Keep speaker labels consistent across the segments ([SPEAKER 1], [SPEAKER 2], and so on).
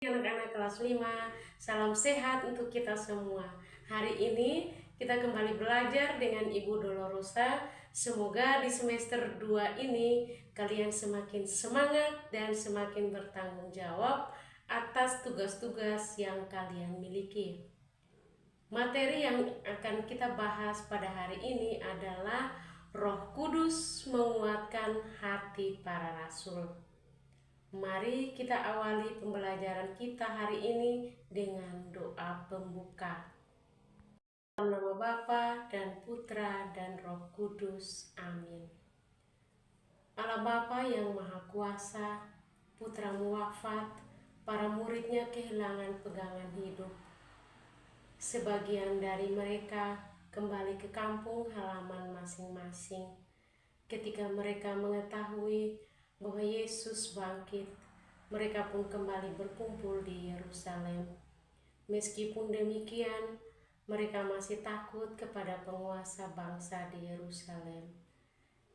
[SPEAKER 1] Anak-anak kelas 5, salam sehat untuk kita semua. Hari ini kita kembali belajar dengan Ibu Dolorosa. Semoga di semester 2 ini kalian semakin semangat dan semakin bertanggung jawab atas tugas-tugas yang kalian miliki. Materi yang akan kita bahas pada hari ini adalah Roh Kudus menguatkan hati para rasul. Mari kita awali pembelajaran kita hari ini dengan doa pembuka. Dalam nama Bapa dan Putra dan Roh Kudus. Amin. Allah Bapa yang Maha Kuasa, Putramu wafat, para muridnya kehilangan pegangan hidup. Sebagian dari mereka kembali ke kampung halaman masing-masing. Ketika mereka mengetahui bahwa Yesus bangkit, mereka pun kembali berkumpul di Yerusalem. Meskipun demikian, mereka masih takut kepada penguasa bangsa di Yerusalem.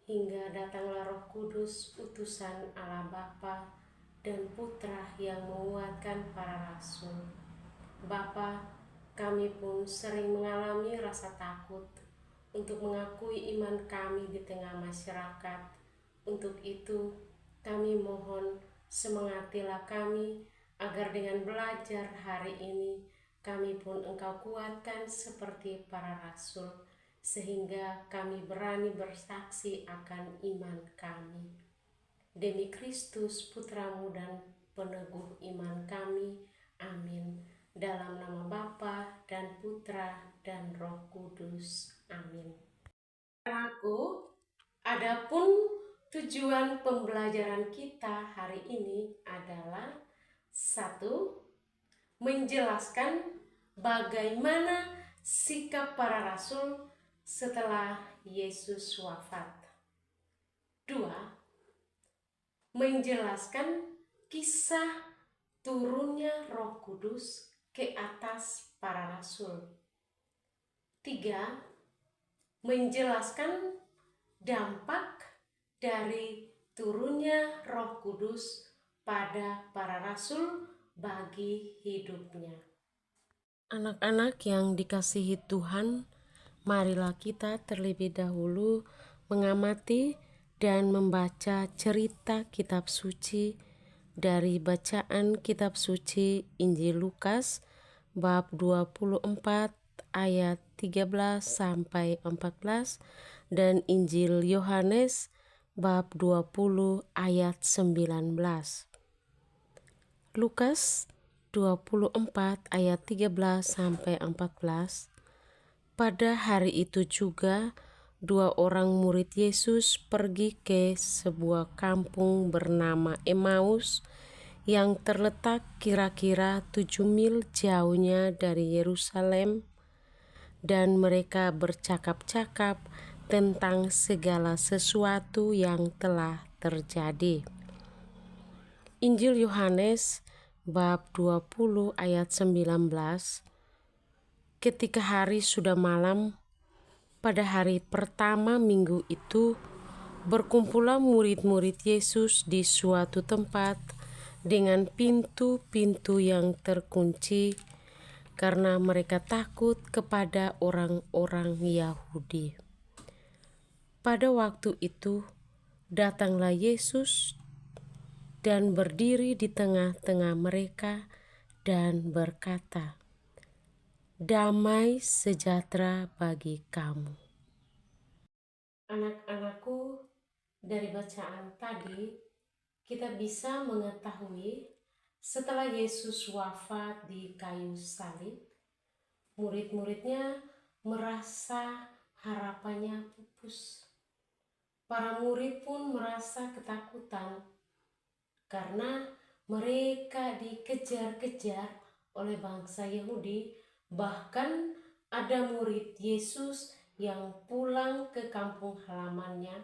[SPEAKER 1] Hingga datanglah Roh Kudus, utusan Allah Bapa dan Putra yang menguatkan para rasul. Bapa, kami pun sering mengalami rasa takut untuk mengakui iman kami di tengah masyarakat. Untuk itu, kami mohon semangatilah kami agar dengan belajar hari ini kami pun Engkau kuatkan seperti para rasul, sehingga kami berani bersaksi akan iman kami. Demi Kristus Putramu dan peneguh iman kami. Amin. Dalam nama Bapa dan Putra dan Roh Kudus. Amin. Aku, adapun tujuan pembelajaran kita hari ini adalah 1. Menjelaskan bagaimana sikap para rasul setelah Yesus wafat. 2. Menjelaskan kisah turunnya Roh Kudus ke atas para rasul. 3. Menjelaskan dampak dari turunnya Roh Kudus pada para rasul bagi hidupnya. Anak-anak yang dikasihi Tuhan, marilah kita terlebih dahulu mengamati dan membaca cerita kitab suci dari bacaan kitab suci Injil Lukas bab 24 ayat 13 sampai 14 dan Injil Yohanes bab 20 ayat 19. Lukas 24 ayat 13 sampai 14. Pada hari itu juga 2 orang murid Yesus pergi ke sebuah kampung bernama Emmaus yang terletak kira-kira 7 mil jauhnya dari Yerusalem, dan mereka bercakap-cakap tentang segala sesuatu yang telah terjadi. Injil Yohanes bab 20 ayat 19. Ketika hari sudah malam, pada hari pertama minggu itu, berkumpullah murid-murid Yesus di suatu tempat dengan pintu-pintu yang terkunci, karena mereka takut kepada orang-orang Yahudi. Pada waktu itu, datanglah Yesus dan berdiri di tengah-tengah mereka dan berkata, "Damai sejahtera bagi kamu." Anak-anakku, dari bacaan tadi kita bisa mengetahui setelah Yesus wafat di kayu salib, murid-muridnya merasa harapannya pupus. Para murid pun merasa ketakutan karena mereka dikejar-kejar oleh bangsa Yahudi. Bahkan ada murid Yesus yang pulang ke kampung halamannya.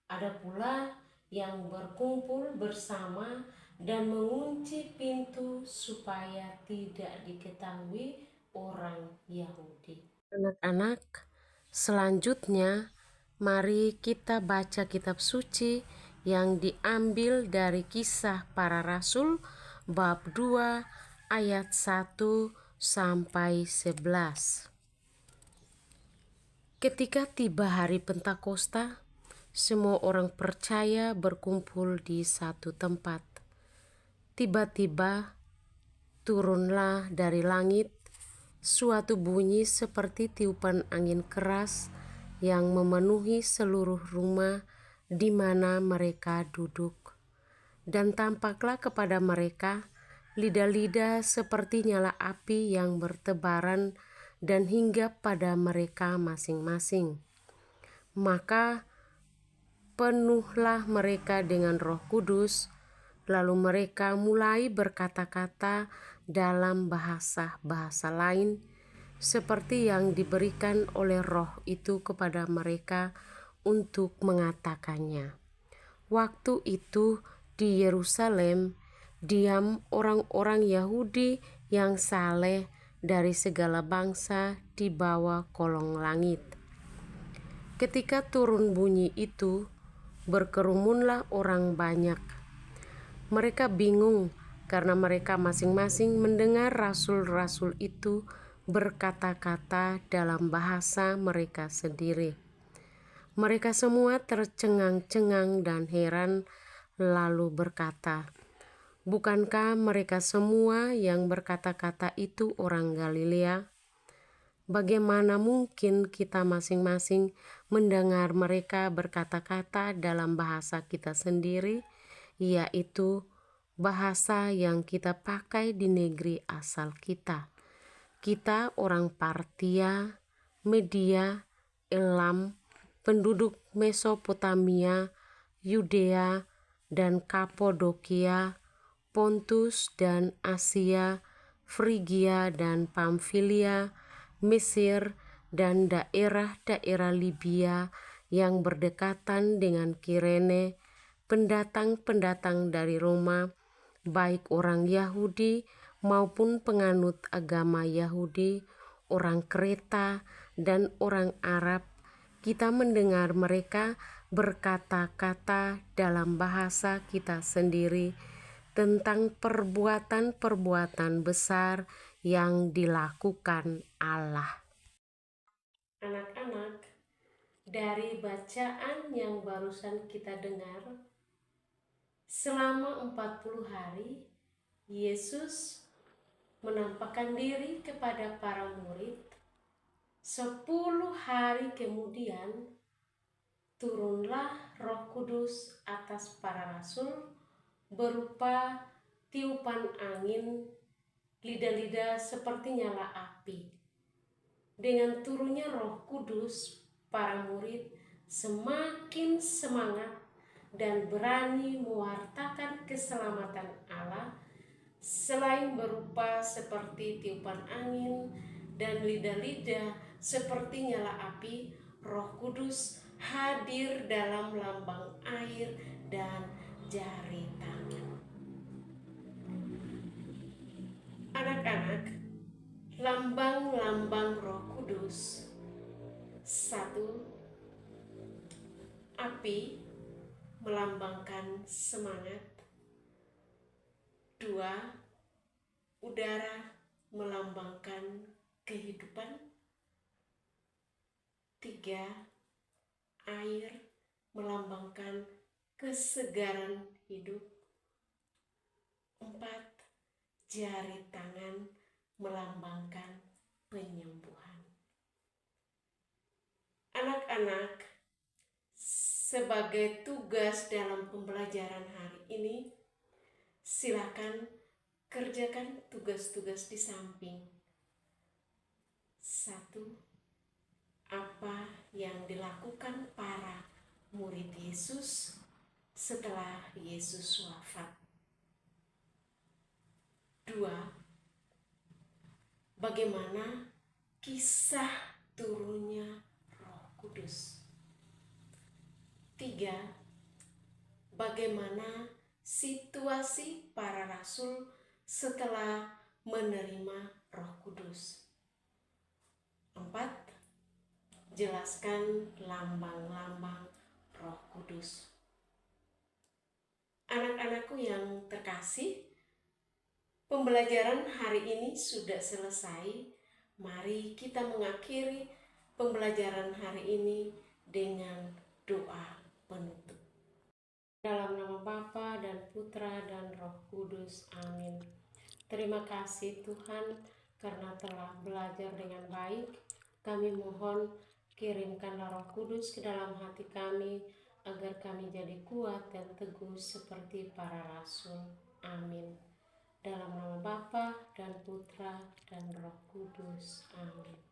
[SPEAKER 1] Ada pula yang berkumpul bersama dan mengunci pintu supaya tidak diketahui orang Yahudi. Anak-anak, selanjutnya mari kita baca kitab suci yang diambil dari Kisah Para Rasul bab 2 ayat 1 sampai 11. Ketika tiba hari Pentakosta, semua orang percaya berkumpul di satu tempat. Tiba-tiba turunlah dari langit suatu bunyi seperti tiupan angin keras yang memenuhi seluruh rumah di mana mereka duduk. Dan tampaklah kepada mereka lidah-lidah seperti nyala api yang bertebaran dan hinggap pada mereka masing-masing. Maka penuhlah mereka dengan Roh Kudus, lalu mereka mulai berkata-kata dalam bahasa-bahasa lain, seperti yang diberikan oleh Roh itu kepada mereka untuk mengatakannya. Waktu itu di Yerusalem diam orang-orang Yahudi yang saleh dari segala bangsa di bawah kolong langit. Ketika turun bunyi itu, berkerumunlah orang banyak. Mereka bingung karena mereka masing-masing mendengar rasul-rasul itu berkata-kata dalam bahasa mereka sendiri. Mereka semua tercengang-cengang dan heran, lalu berkata, "Bukankah mereka semua yang berkata-kata itu orang Galilea? Bagaimana mungkin kita masing-masing mendengar mereka berkata-kata dalam bahasa kita sendiri, yaitu bahasa yang kita pakai di negeri asal kita? Kita orang Partia, Media, Elam, penduduk Mesopotamia, Yudea dan Kapodokia, Pontus dan Asia, Frigia dan Pamfilia, Mesir dan daerah-daerah Libya yang berdekatan dengan Kirene, pendatang-pendatang dari Roma, baik orang Yahudi maupun penganut agama Yahudi, orang Kreta dan orang Arab. Kita mendengar mereka berkata-kata dalam bahasa kita sendiri tentang perbuatan-perbuatan besar yang dilakukan Allah." Anak-anak, dari bacaan yang barusan kita dengar, selama 40 hari Yesus menampakkan diri kepada para murid. 10 hari kemudian turunlah Roh Kudus atas para rasul berupa tiupan angin, lidah-lidah seperti nyala api. Dengan turunnya Roh Kudus, para murid semakin semangat dan berani mewartakan keselamatan Allah. Selain berupa seperti tiupan angin dan lidah-lidah seperti nyala api, Roh Kudus hadir dalam lambang air dan jari tangan. Anak-anak, lambang-lambang Roh Kudus: 1. Api melambangkan semangat. 2. Udara melambangkan kehidupan. 3. Air melambangkan kesegaran hidup. 4. Jari tangan melambangkan penyembuhan. Anak-anak, sebagai tugas dalam pembelajaran hari ini, silakan kerjakan tugas-tugas di samping. 1. Apa yang dilakukan para murid Yesus setelah Yesus wafat? 2. Bagaimana kisah turunnya Roh Kudus? 3. Bagaimana situasi para rasul setelah menerima Roh Kudus? 4. Jelaskan lambang-lambang Roh Kudus. Anak-anakku yang terkasih, Pembelajaran hari ini sudah selesai. Mari kita mengakhiri pembelajaran hari ini dengan doa penutup. Dalam nama Bapa dan Putra dan Roh Kudus. Amin. Terima kasih Tuhan karena telah belajar dengan baik. Kami mohon kirimkanlah Roh Kudus ke dalam hati kami agar kami jadi kuat dan teguh seperti para rasul. Amin. Dalam nama Bapa dan Putra dan Roh Kudus. Amin.